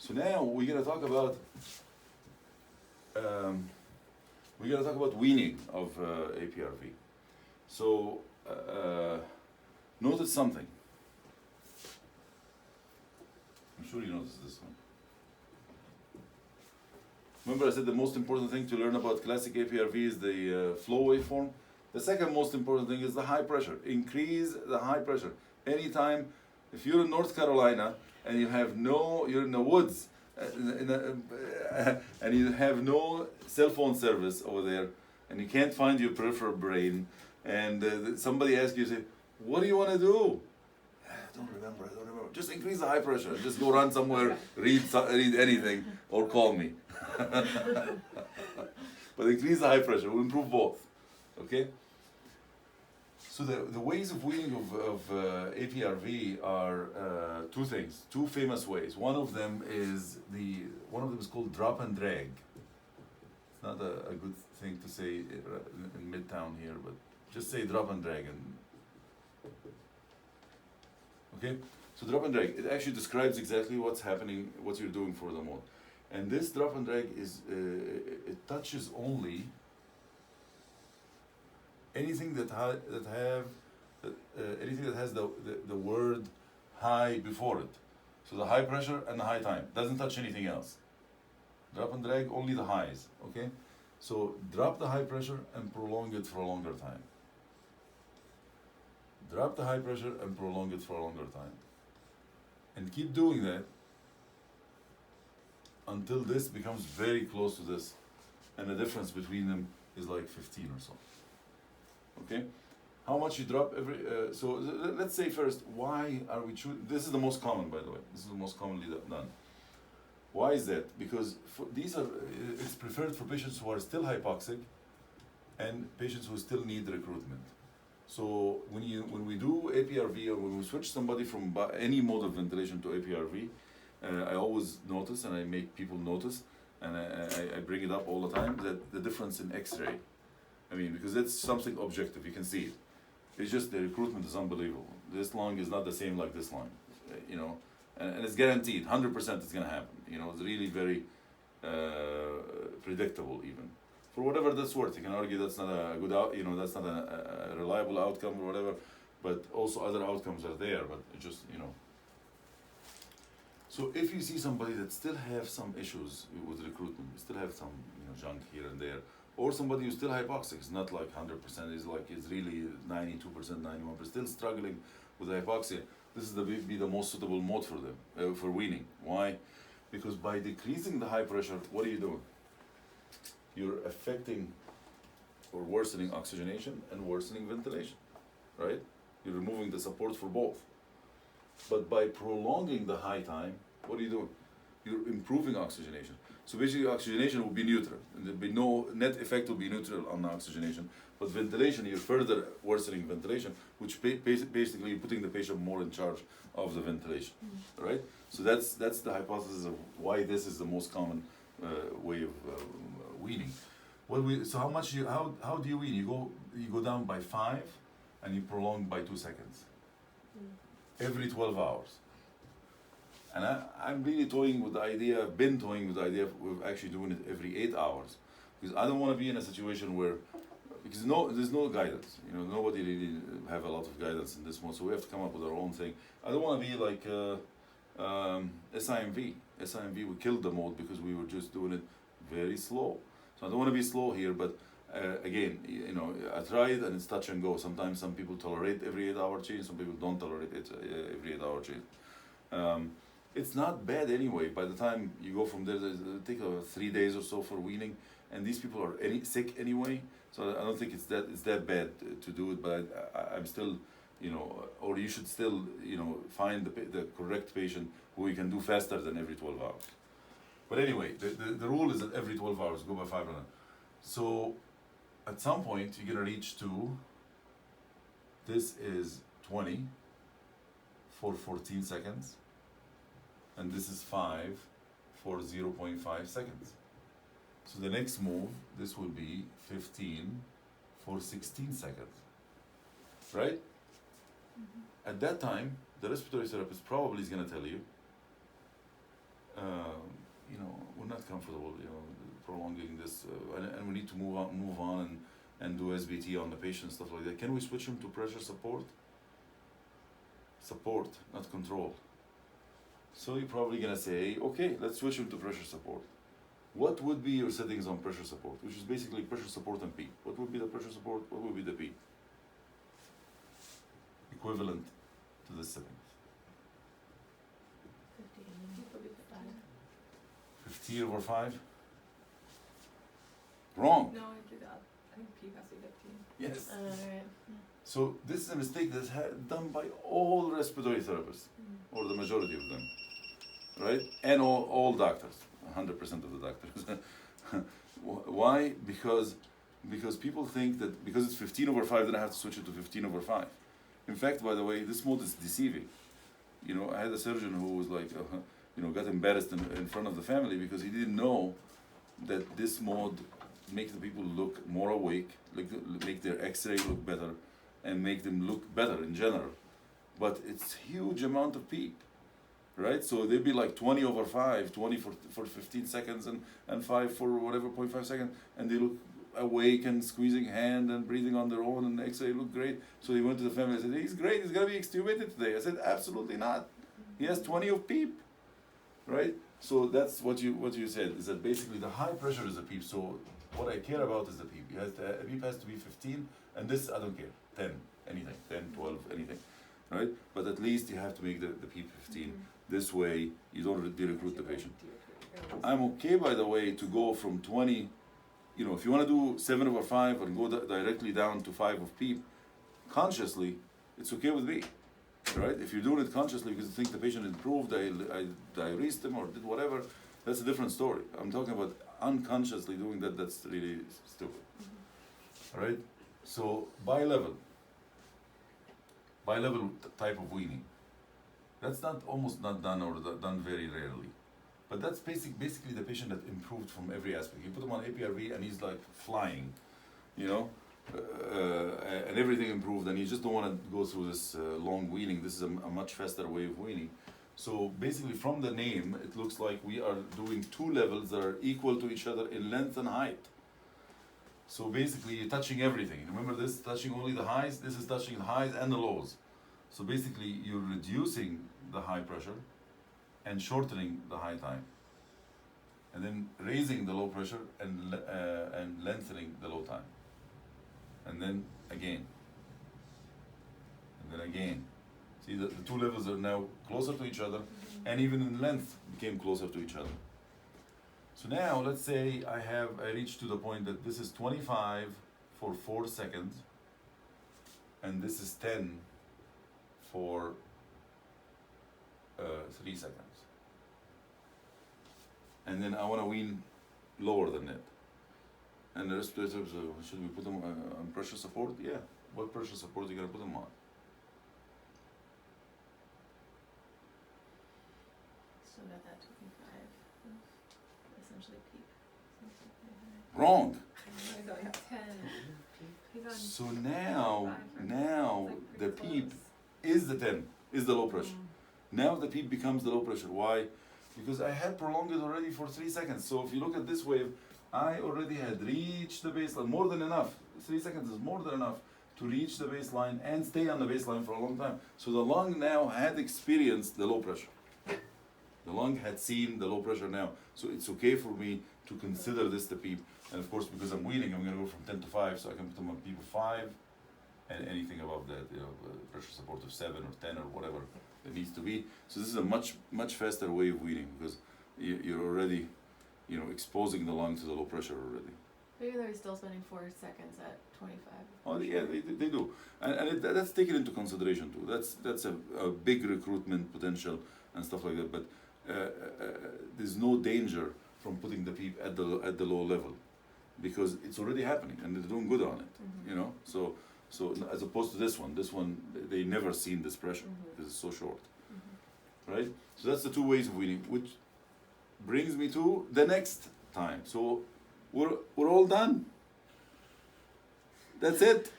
So now we're gonna talk about weaning of APRV. So notice something. I'm sure you noticed this one. Remember I said the most important thing to learn about classic APRV is the flow waveform. The second most important thing is the high pressure. Increase the high pressure. Anytime, if you're in North Carolina and you have you're in the woods and you have no cell phone service over there and you can't find your peripheral brain and somebody asks you, say, what do you want to do? I don't remember. Just increase the high pressure. Just go run somewhere, read anything, or call me. But increase the high pressure. We'll improve both. Okay? So the ways of weaning of APRV are two things, two famous ways. One of them is called drop and drag. It's not a good thing to say in Midtown here, but just say drop and drag. Okay? So drop and drag, it actually describes exactly what's happening, what you're doing for the mode. And this drop and drag is, it touches only anything that has the word high before it. So the high pressure and the high time. Doesn't touch anything else. Drop and drag, only the highs, okay? So drop the high pressure and prolong it for a longer time. Drop the high pressure and prolong it for a longer time. And keep doing that until this becomes very close to this. And the difference between them is like 15 or so. Okay? How much you drop every, so let's say first, why are we choosing, this is the most common, by the way. This is the most commonly done. Why is that? Because it's preferred for patients who are still hypoxic and patients who still need recruitment. So when we do APRV or when we switch somebody from any mode of ventilation to APRV, I always notice and I make people notice and I bring it up all the time, that the difference in X-ray. I mean, because that's something objective, you can see it. It's just the recruitment is unbelievable. This lung is not the same like this lung, you know, and it's guaranteed, 100% it's gonna happen. You know, it's really very predictable even. For whatever that's worth, you can argue that's not a good that's not a reliable outcome or whatever, but also other outcomes are there, but it just, you know. So if you see somebody that still have some issues with recruitment, still have some, junk here and there, or somebody who's still hypoxic, it's not like 100%, it's really 92%, 91%, still struggling with hypoxia, this is be the most suitable mode for them, for weaning. Why? Because by decreasing the high pressure, what are you doing? You're affecting or worsening oxygenation and worsening ventilation, right? You're removing the support for both. But by prolonging the high time, what are you doing? You're improving oxygenation. So basically oxygenation will be neutral. And there'll be no net effect will be neutral on the oxygenation. But ventilation, you're further worsening ventilation, which basically you're putting the patient more in charge of the ventilation, right? So that's the hypothesis of why this is the most common way of weaning. So how do you wean? You go down by 5 and you prolong by 2 seconds. Every 12 hours. And I'm really toying with the idea, I've been toying with the idea of actually doing it every 8 hours. Because I don't want to be in a situation where, because there's no guidance. Nobody really have a lot of guidance in this mode, so we have to come up with our own thing. I don't want to be like SIMV. SIMV, we killed the mode because we were just doing it very slow. So I don't want to be slow here, but again, I tried and it's touch and go. Sometimes some people tolerate every 8-hour change, some people don't tolerate it every 8-hour change. It's not bad anyway. By the time you go from there, it takes 3 days or so for weaning, and these people are sick anyway. So I don't think it's that bad to do it. But I'm still, or you should still, find the correct patient who you can do faster than every 12 hours. But anyway, the rule is that every 12 hours go by 5 minutes. So at some point you're gonna reach to, this is 20 for 14 seconds, and this is 5 for 0.5 seconds. So the next move, this will be 15 for 16 seconds, right? At that time, the respiratory therapist probably is gonna tell you, comfortable, prolonging this, and we need to move on and do SBT on the patient, stuff like that. Can we switch him to pressure support? Support, not control. So you're probably gonna say, okay, let's switch him to pressure support. What would be your settings on pressure support, which is basically pressure support and PEEP? What would be the pressure support? What would be the PEEP? Equivalent to this setting. 50 over 5? Wrong. No, I do that. I think PEEP has to be 15. Yes. Right. So this is a mistake that's done by all respiratory therapists, or the majority of them, right? And all doctors, 100% of the doctors. Why? Because people think that because it's 15 over 5, then I have to switch it to 15 over 5. In fact, by the way, this mode is deceiving. I had a surgeon who was like, got embarrassed in front of the family because he didn't know that this mode makes the people look more awake, make their X-ray look better, and make them look better in general. But it's huge amount of PEEP, right? So they'd be like 20 over 5, 20 for 15 seconds, and 5 for whatever, 0.5 seconds, and they look awake and squeezing hand and breathing on their own, and the X-ray look great. So they went to the family and said, he's great, he's gonna be extubated today. I said, absolutely not. He has 20 of PEEP, right? So that's what you said, is that basically the high pressure is the PEEP. So what I care about is the PEEP. PEEP has to be 15, and this I don't care, 10, anything, 10, 12, anything, right? But at least you have to make the PEEP 15. This way, you don't de-recruit the patient. I'm okay, by the way, to go from 20, if you want to do 7 over 5 and go directly down to 5 of PEEP, consciously, it's okay with me, right? If you're doing it consciously because you think the patient improved, I diuresed them or did whatever, that's a different story. I'm talking about unconsciously doing that, that's really stupid. All right? So, bilevel type of weaning. That's almost not done or done very rarely. But that's basically the patient that improved from every aspect. You put him on APRV and he's like flying, and everything improved, and you just don't want to go through this long weaning. This is a much faster way of weaning. So basically from the name, it looks like we are doing 2 levels that are equal to each other in length and height. So basically you're touching everything. Remember this, touching only the highs, this is touching the highs and the lows. So basically you're reducing the high pressure and shortening the high time. And then raising the low pressure and lengthening the low time. And then again. And then again. See, the 2 levels are now closer to each other, and even in length became closer to each other. So now, let's say I reached to the point that this is 25 for 4 seconds, and this is 10 for 3 seconds. And then I want to wean lower than that. And the respirators, should we put them on pressure support? Yeah. What pressure support are you going to put them on? So got that 25, essentially PEEP. Wrong. He's only got 10. He's on So now It's the like pretty PEEP close. is the 10, is the low pressure. Now the PEEP becomes the low pressure. Why? Because I had prolonged it already for 3 seconds. So if you look at this wave, I already had reached the baseline, more than enough. 3 seconds is more than enough to reach the baseline and stay on the baseline for a long time. So the lung now had experienced the low pressure. The lung had seen the low pressure now. So it's okay for me to consider this the PEEP. And of course, because I'm weaning, I'm going to go from 10 to 5, so I can put them on PEEP of 5, and anything above that, pressure support of 7 or 10 or whatever it needs to be. So this is a much faster way of weaning because you're already, exposing the lung to the low pressure already. Even though he's still spending 4 seconds at 25. Oh yeah, they do, and that's taken into consideration too. That's a big recruitment potential and stuff like that. But there's no danger from putting the PEEP at the low level because it's already happening and they're doing good on it. So as opposed to this one they never seen this pressure because it's so short, right? So that's the 2 ways of weaning, which brings me to the next time. So we're all done. That's it.